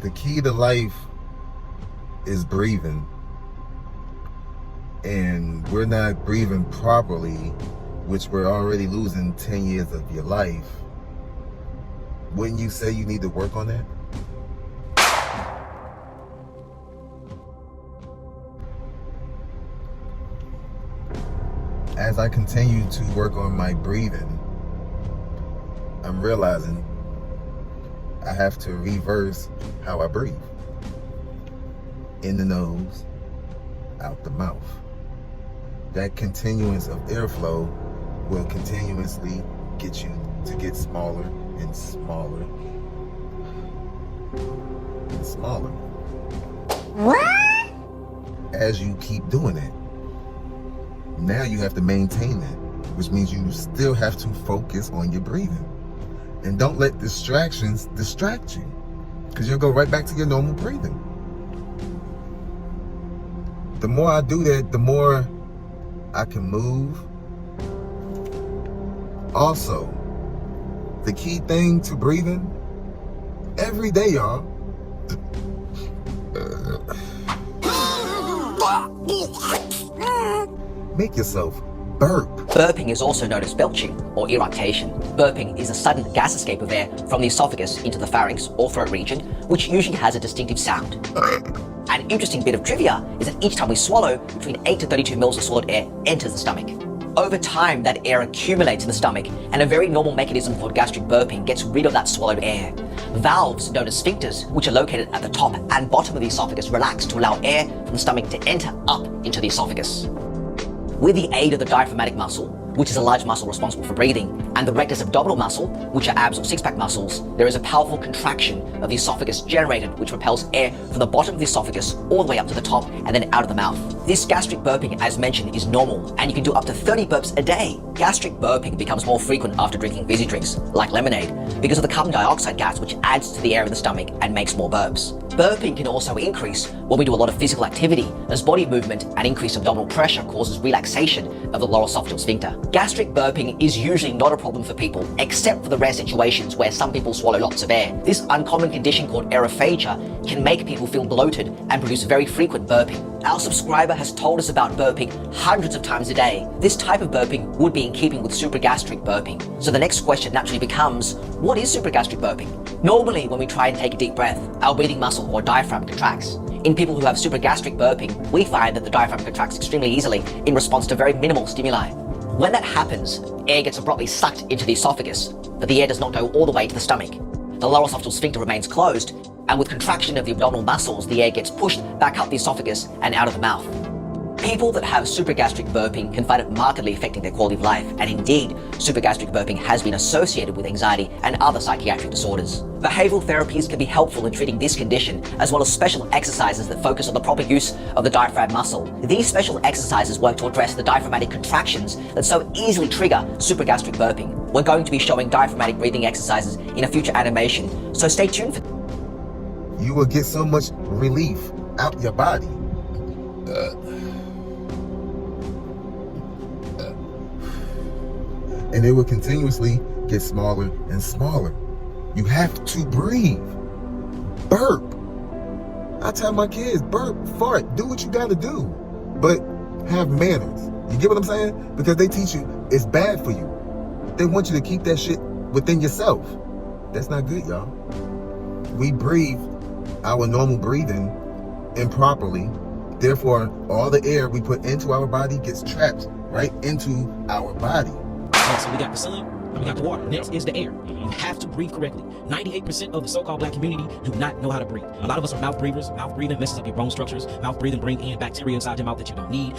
If the key to life is breathing, and we're not breathing properly, which we're already losing 10 years of your life, wouldn't you say you need to work on that? As I continue to work on my breathing, I'm realizing I have to reverse how I breathe. In the nose, out the mouth. That continuance of airflow will continuously get you to get smaller and smaller and smaller. What? As you keep doing it. Now you have to maintain that, which means you still have to focus on your breathing. And don't let distractions distract you, because you'll go right back to your normal breathing. The more I do that, the more I can move. Also, the key thing to breathing, every day, y'all, make yourself burp. Burping is also known as belching or eructation. Burping is a sudden gas escape of air from the esophagus into the pharynx or throat region, which usually has a distinctive sound. An interesting bit of trivia is that each time we swallow, between 8 to 32 mils of swallowed air enters the stomach. Over time, that air accumulates in the stomach, and a very normal mechanism for gastric burping gets rid of that swallowed air. Valves, known as sphincters, which are located at the top and bottom of the esophagus, relax to allow air from the stomach to enter up into the esophagus. With the aid of the diaphragmatic muscle, which is a large muscle responsible for breathing, and the rectus abdominal muscle, which are abs or six-pack muscles, there is a powerful contraction of the esophagus generated, which propels air from the bottom of the esophagus all the way up to the top and then out of the mouth. This gastric burping, as mentioned, is normal, and you can do up to 30 burps a day. Gastric burping becomes more frequent after drinking fizzy drinks, like lemonade, because of the carbon dioxide gas, which adds to the air in the stomach and makes more burps. Burping can also increase when we do a lot of physical activity, as body movement and increased abdominal pressure causes relaxation of the lower esophageal sphincter. Gastric burping is usually not a problem for people, except for the rare situations where some people swallow lots of air. This uncommon condition called aerophagia can make people feel bloated and produce very frequent burping. Our subscriber has told us about burping hundreds of times a day. This type of burping would be in keeping with supragastric burping. So the next question naturally becomes, what is supragastric burping? Normally, when we try and take a deep breath, our breathing muscle or diaphragm contracts. In people who have supragastric burping, we find that the diaphragm contracts extremely easily in response to very minimal stimuli. When that happens, air gets abruptly sucked into the esophagus, but the air does not go all the way to the stomach. The lower esophageal sphincter remains closed, and with contraction of the abdominal muscles, the air gets pushed back up the esophagus and out of the mouth. People that have supragastric burping can find it markedly affecting their quality of life, and indeed, supragastric burping has been associated with anxiety and other psychiatric disorders. Behavioral therapies can be helpful in treating this condition, as well as special exercises that focus on the proper use of the diaphragm muscle. These special exercises work to address the diaphragmatic contractions that so easily trigger supragastric burping. We're going to be showing diaphragmatic breathing exercises in a future animation, so stay tuned for You will get so much relief out your body. And it will continuously get smaller and smaller. You have to breathe. Burp. I tell my kids, burp, fart, do what you gotta do. But have manners. You get what I'm saying? Because they teach you it's bad for you. They want you to keep that shit within yourself. That's not good, y'all. We breathe our normal breathing improperly. Therefore, all the air we put into our body gets trapped right into our body. So we got the sun, and we got the water. Next is the air. You have to breathe correctly. 98% of the so-called black community do not know how to breathe. A lot of us are mouth breathers. Mouth breathing messes up your bone structures. Mouth breathing bring in bacteria inside your mouth that you don't need.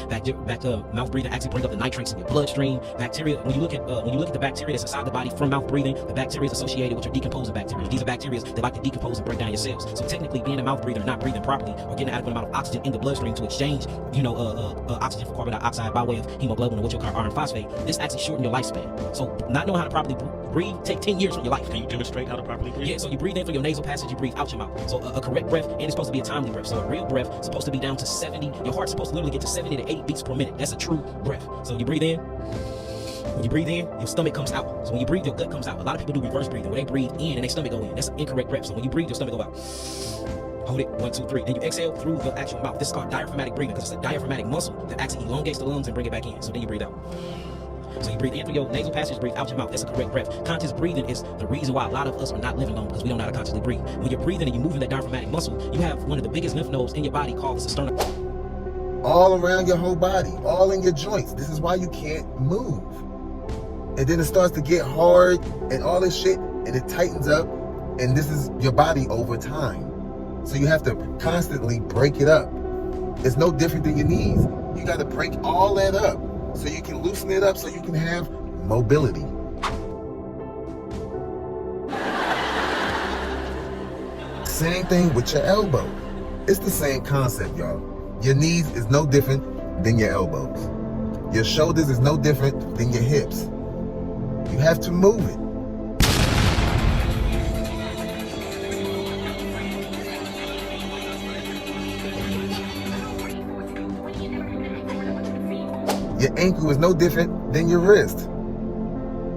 Mouth breathing actually bring up the nitrates in your bloodstream. Bacteria, when you look at the bacteria that's inside the body from mouth breathing, the bacteria is associated with your decomposing bacteria. These are bacteria that like to decompose and break down your cells. So technically, being a mouth breather and not breathing properly or getting an adequate amount of oxygen in the bloodstream to exchange, oxygen for carbon dioxide by way of hemoglobin or what you call iron phosphate, this actually shorten your lifespan. So not knowing how to properly breathe take 10 years from your life. Can you demonstrate how to properly breathe? Yeah, so you breathe in for your nasal passage, you breathe out your mouth. So a correct breath, and it's supposed to be a timely breath. So a real breath is supposed to be down to 70. Your heart's supposed to literally get to 70 to 80 beats per minute. That's a true breath. So you breathe in. When you breathe in, your stomach comes out. So when you breathe, your gut comes out. A lot of people do reverse breathing, where they breathe in and their stomach go in. That's an incorrect rep. So when you breathe, your stomach go out. Hold it, 1, 2, 3. Then you exhale through the actual mouth. This is called diaphragmatic breathing because it's a diaphragmatic muscle that actually elongates the lungs and bring it back in. So then you breathe out. So you breathe in through your nasal passage, breathe out your mouth. That's a correct breath. Conscious breathing is the reason why a lot of us are not living long, because we don't know how to consciously breathe. When you're breathing and you're moving that diaphragmatic muscle, you have one of the biggest lymph nodes in your body called the sternum. All around your whole body, all in your joints. This is why you can't move. And then it starts to get hard and all this shit, and it tightens up, and this is your body over time. So you have to constantly break it up. It's no different than your knees. You got to break all that up so you can loosen it up so you can have mobility. Same thing with your elbow. It's the same concept, y'all. Your knees is no different than your elbows. Your shoulders is no different than your hips. You have to move it. Your ankle is no different than your wrist.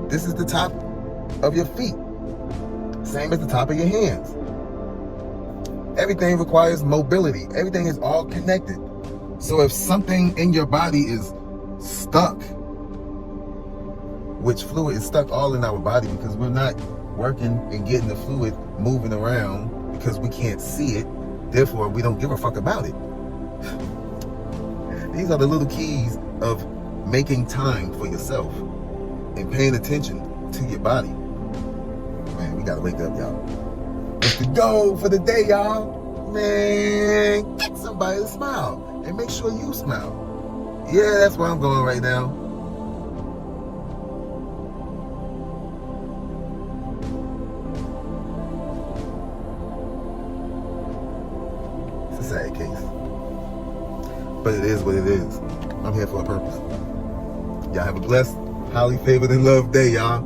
This is the top of your feet. Same as the top of your hands. Everything requires mobility. Everything is all connected. So if something in your body is stuck, which fluid is stuck all in our body because we're not working and getting the fluid moving around because we can't see it, therefore we don't give a fuck about it. These are the little keys of making time for yourself and paying attention to your body. Man, we gotta wake up, y'all. It's the goal for the day, y'all. Man, get somebody to smile and make sure you smile. Yeah, that's where I'm going right now. It's a sad case, but it is what it is. I'm here for a purpose. Y'all have a blessed, highly favored and loved day, y'all.